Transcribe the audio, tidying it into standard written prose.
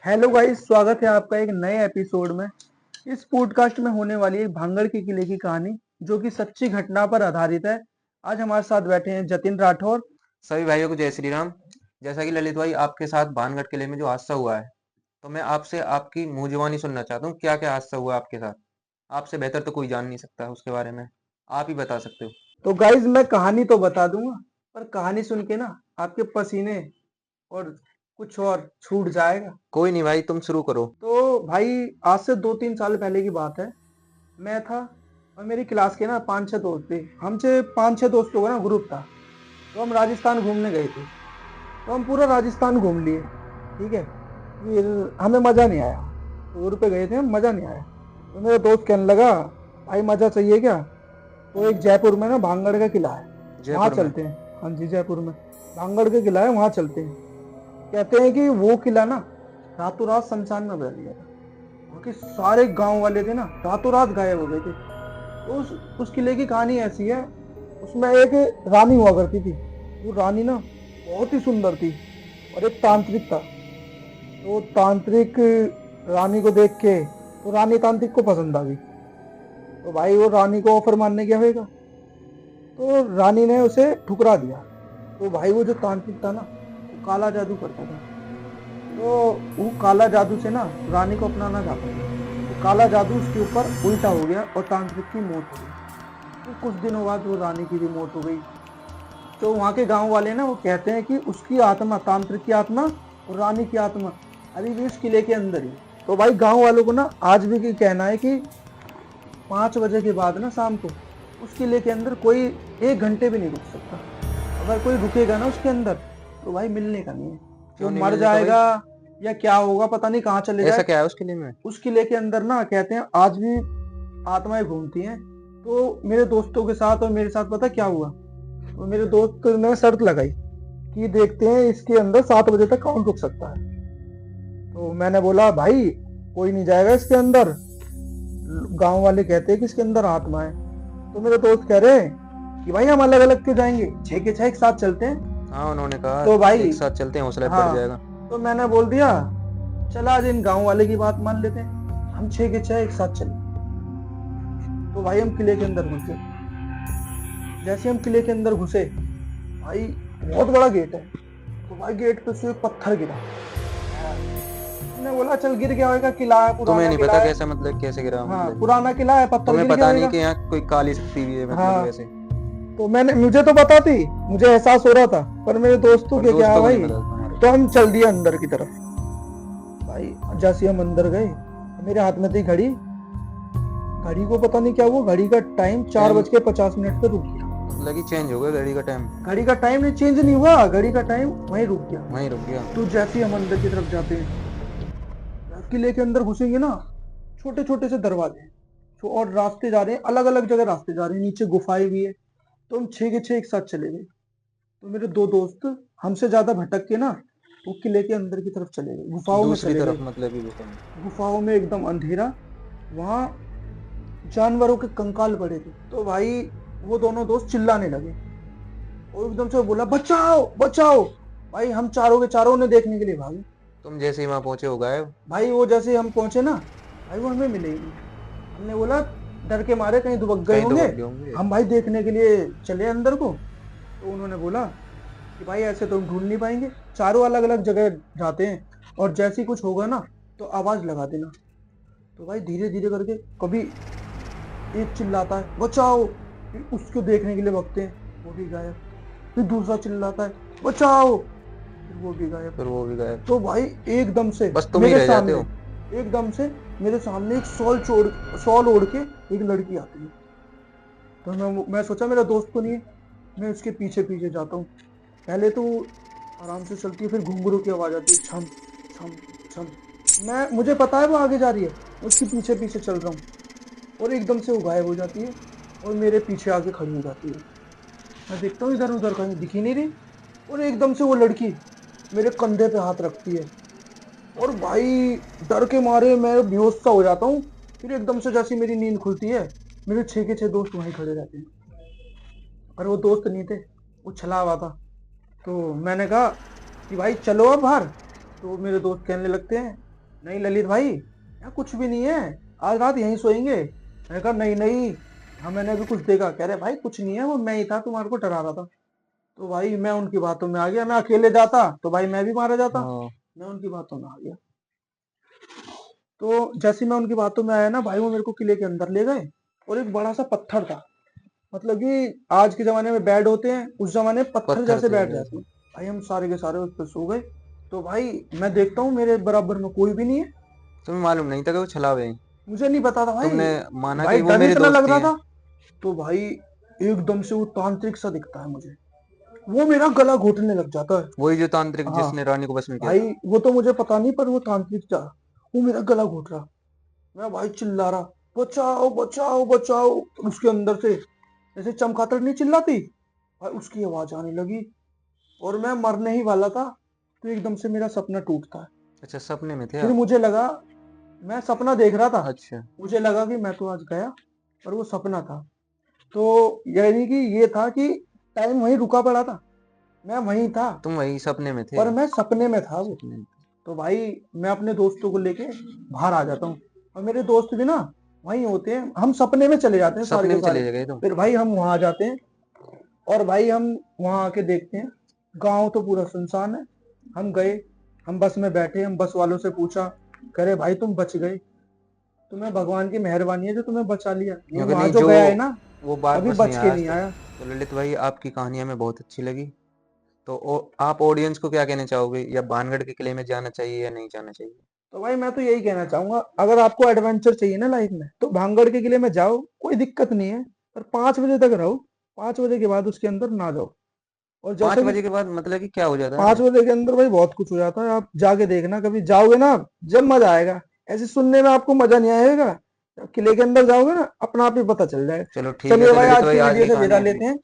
Hello guys, स्वागत है आपका एक नए एपिसोड में। इस पॉडकास्ट में होने वाली एक भांगड़ के किले की कहानी जो कि सच्ची घटना पर आधारित है। आज हमारे साथ बैठे हैं जतिन राठौर। सभी भाइयों को जय श्री राम। जैसा कि ललित भाई आपके साथ भानगढ़ किले में जो हादसा हुआ है, तो मैं आपसे आपकी मुंह जुबानी सुनना चाहता हूँ। क्या क्या हादसा हुआ आपके साथ? आपसे बेहतर तो कोई जान नहीं सकता उसके बारे में। आप ही बता सकते हो। तो गाइस, मैं कहानी तो बता दूंगा, पर कहानी सुन के ना आपके पसीने और कुछ और छूट जाएगा। कोई नहीं भाई, तुम शुरू करो। तो भाई, आज से 2-3 साल पहले की बात है। मैं था और मेरी क्लास के ना 5-6 दोस्त थे। हमसे 5-6 दोस्तों का ना ग्रुप था। तो हम राजस्थान घूमने गए थे। तो हम पूरा राजस्थान घूम लिए। ठीक है। फिर हमें मज़ा नहीं आया। टूर पे गए थे हम, मज़ा नहीं आया। तो मेरा दोस्त कहने लगा, भाई मज़ा चाहिए क्या? तो एक जयपुर में ना भांगड़ का किला है, वहाँ जयपुर में? चलते हैं। हाँ जी, जयपुर में भांगड़ का किला है, वहाँ चलते हैं। कहते हैं कि वो किला ना रातों रात शमशान में बदल गया था। वहाँ के सारे गांव वाले थे ना, रातों रात गायब हो गए थे। तो उस किले की कहानी ऐसी है। उसमें एक रानी हुआ करती थी। वो रानी ना बहुत ही सुंदर थी और एक तांत्रिक था। तो तांत्रिक रानी को देख के तो रानी तांत्रिक को पसंद आ गई। तो भाई वो रानी को ऑफर मानने गया होगा। तो रानी ने उसे ठुकरा दिया। तो भाई वो जो तांत्रिक था ना, वो काला जादू करता था। तो वो काला जादू से ना रानी को अपनाना चाहता था। तो काला जादू उसके ऊपर उल्टा हो गया और तांत्रिक की मौत हो गई। तो कुछ दिनों बाद वो रानी की भी मौत हो गई। तो वहाँ के गांव वाले ना वो कहते हैं कि उसकी आत्मा, तांत्रिक की आत्मा और रानी की आत्मा अभी भी उस किले के अंदर ही। तो भाई गांव वालों को ना आज भी की कहना है कि 5 बजे के बाद ना शाम को उस किले के अंदर कोई 1 घंटे भी नहीं रुक सकता। अगर कोई रुकेगा ना उसके अंदर तो भाई मिलने का नहीं है। वो क्यों नहीं मर मिलने का भाई? जाएगा या क्या होगा पता नहीं, कहाँ चले ऐसा जाए। क्या है उस किले में? उस किले के अंदर ना कहते हैं आज भी आत्माएं घूमती हैं। तो मेरे दोस्तों के साथ और मेरे साथ पता क्या हुआ? तो मेरे दोस्त ने शर्त लगाई कि देखते हैं इसके अंदर 7 बजे तक कौन रुक सकता है। तो मैंने बोला भाई कोई नहीं जाएगा इसके अंदर, गांव वाले कहते हैं कि इसके अंदर आत्मा है। तो मेरे दोस्त कह रहे हैं कि भाई हम अलग अलग क्यों जाएंगे, 6 के 6 एक साथ चलते हैं। हाँ, उन्होंने कहा तो भाई एक साथ चलते हैं, हौसला बढ़ जाएगा। हाँ, तो मैंने बोल दिया चला आज इन गांव वाले की बात मान लेते हैं, हम 6 के 6 एक साथ चले। तो भाई हम किले के अंदर घुसे। जैसे हम किले के अंदर घुसे, भाई बहुत बड़ा गेट है। तो भाई गेट पे से एक पत्थर गिरा। मैंने बोला चल गिर गया होगा, किला है, तुम्हें पुराना नहीं किला पता है। कैसा, मतलब कैसे गिरा हाँ, मतलब? पुराना किला है, पत्थर तुम्हें गिर गया पता नहीं होगा। कि यहाँ कोई काली शक्ति भी है, मतलब हाँ, ऐसे? तो मैंने, मुझे तो पता थी, मुझे एहसास हो रहा था, पर मेरे दोस्तों पर के क्या है दोस्तों को नहीं भाई। पता तुम्हारे। तो हम चल दिए अंदर की तरफ। भाई जैसे हम अंदर गए, मेरे हाथ में थी घड़ी। घड़ी को पता नहीं क्या हुआ, घड़ी का टाइम चार टाइम? बज के पचास मिनट पे रुक गया। मतलब कि चेंज हो गया घड़ी का टाइम? घड़ी का टाइम नहीं चेंज नहीं हुआ, घड़ी का टाइम वहीं रुक गया। वहीं रुक गया? तो जैसे ही हम अंदर की तरफ जाते हैं, किले के अंदर घुसेंगे ना, छोटे छोटे से दरवाजे और रास्ते जा रहे हैं, अलग अलग जगह रास्ते जा रहे हैं, नीचे गुफाएं भी है। तो हम 6 के 6 एक साथ चले गए। तो मेरे दो दोस्त हमसे ज्यादा भटक के ना वो किले के अंदर की तरफ चले गए, गुफाओं में दूसरी चले तरफ गए। मतलब कि गुफा में? गुफाओं में एकदम अंधेरा, वहां जानवरों के कंकाल पड़े थे। तो भाई वो दोनों दोस्त चिल्लाने लगे और एकदम से बोला बचाओ बचाओ। भाई हम चारों के चारों ने देखने के लिए भागे। तुम जैसे ही वहां पहुंचे हो गायब? भाई वो जैसे हम पहुंचे ना, भाई वो हमें मिलेगी। हमने बोला डर के मारे कहीं दुबक गए कहीं होंगे। दुबक गए होंगे। हम भाई देखने के लिए चले अंदर को। तो उन्होंने बोला कि भाई ऐसे तो हम ढूंढ नहीं पाएंगे, चारों अलग अलग जगह जाते हैं और जैसे ही कुछ होगा ना तो आवाज लगा देना। तो भाई धीरे धीरे करके कभी एक चिल्लाता है बचाओ, फिर उसको देखने के लिए भगते हैं, वो भी गायब। फिर दूसरा चिल्लाता है बचाओ, फिर वो भी गायब। फिर वो भी गायब? तो भाई एकदम से बस तुम ही मेरे रह जाते सामने, हो? एकदम से मेरे सामने एक शॉल ओढ़ के एक लड़की आती है। तो मैं सोचा मेरा दोस्त तो नहीं है, मैं उसके पीछे पीछे जाता हूँ। पहले तो आराम से चलती है, फिर घुंघरू की आवाज आती है, छम छम छम। मुझे पता है वो आगे जा रही है, मैं उसके पीछे पीछे चल रहा हूँ। और एकदम से वो गायब हो जाती है और मेरे पीछे आके खड़ी हो जाती है। मैं देखता हूँ इधर उधर कहीं दिख ही नहीं रही। और एकदम से वो लड़की मेरे कंधे पे हाथ रखती है और भाई डर के मारे मैं बेहोश सा हो जाता हूँ। फिर एकदम से जैसी मेरी नींद खुलती है, मेरे 6 के 6 दोस्त वहीं खड़े रहते हैं। पर वो दोस्त नहीं थे, वो छला हुआ था। तो मैंने कहा कि भाई चलो अब बाहर। तो मेरे दोस्त कहने लगते हैं नहीं ललित भाई, यहाँ कुछ भी नहीं है, आज रात यहीं सोएंगे। मैंने कहा नहीं नहीं, हाँ मैंने अभी कुछ देखा। कह रहे भाई कुछ नहीं है, वो मैं ही था, तुम्हारे को डरा रहा था। तो भाई मैं उनकी बातों में आ गया, मैं अकेले जाता तो भाई मैं भी मारा जाता। हाँ। मैं उनकी बातों में आ गया। तो जैसे ही मैं उनकी बातों में आया ना भाई, वो मेरे को किले के अंदर ले गए, और एक बड़ा सा पत्थर था। मतलब कि आज के जमाने में बेड होते हैं, उस जमाने में पत्थर पत्थर जैसे थे बैठ जाते जैसे। हैं। भाई हम सारे के सारे उस पर सो गए। तो भाई मैं देखता हूँ मेरे बराबर में कोई भी नहीं है। तुम्हें मालूम नहीं था कि वो छलावे हैं? मुझे नहीं पता था भाई। तुमने माना भाई कि वो डर मेरे इतना लग दोस्त ही रहा हैं। था। तो भाई एकदम से वो तांत्रिक सा दिखता है मुझे, वो मेरा गला घोटने लग जाता है। वही जो तांत्रिक हाँ जिसने रानी को बस में किया भाई, था। वो तो मुझे पता नहीं, पर वो तांत्रिक था। वो मेरा गला घोट रहा। मैं भाई चिल्ला रहा, बचाओ बचाओ बचाओ। उसके अंदर से जैसे चमगादड़ नहीं चिल्लाती, भाई उसकी आवाज आने लगी। और मैं मरने ही वाला था। तो एकदम से मेरा सपना टूटता है। अच्छा, सपने में थे फिर आप? मुझे लगा, मैं सपना देख रहा था, अच्छा। मुझे लगा कि मैं तो आज गया, पर वो सपना था। तो यानी कि ये था कि टाइम वहीं रुका पड़ा था, मैं वहीं था, तुम वही सपने में थे? पर मैं सपने में था वो। सपने में थे। तो भाई मैं अपने दोस्तों को लेके बाहर आ जाता हूँ, और मेरे दोस्त भी ना वहीं होते हैं, हम सपने में चले जाते हैं सारे सपने के में सारे। चले गए तुम? फिर भाई हम वहां आ जाते हैं, और भाई हम वहां आके देखते हैं, गांव तो पूरा सुनसान है। हम गए, हम बस में बैठे, हम बस वालों से पूछा, करे भाई तुम बच गए, तुम्हें भगवान की मेहरबानी है जो तुम्हें बचा लिया, नहीं क्योंकि वहां नहीं जो जो गया है ना वो बार कभी बस नहीं बच के आया आज नहीं तक। आया। तो ललित भाई, आपकी कहानी हमें बहुत अच्छी लगी। तो आप ऑडियंस को क्या कहना चाहोगे, या भानगढ़ के किले में जाना चाहिए या नहीं जाना चाहिए? तो भाई मैं तो यही कहना चाहूंगा, अगर आपको एडवेंचर चाहिए ना लाइफ में, तो भांगड़ के किले में जाओ, कोई दिक्कत नहीं है, पर 5 बजे तक रहो। 5 बजे के बाद उसके अंदर ना जाओ। और जैसा पाँच कि बजे के बाद मतलब कि क्या हो जाता है? 5 बजे के अंदर भाई बहुत कुछ हो जाता है, आप जाके देखना, कभी जाओगे ना जब मजा आएगा। ऐसे सुनने में आपको मजा नहीं आएगा, जब किले के अंदर जाओगे ना अपना आप ही पता चल जाएगा। चलो ठीक है, चलिए तो भाई ललित आज भाई की आज वीडियो की से कहानी विदा ऐसी। लेते हैं।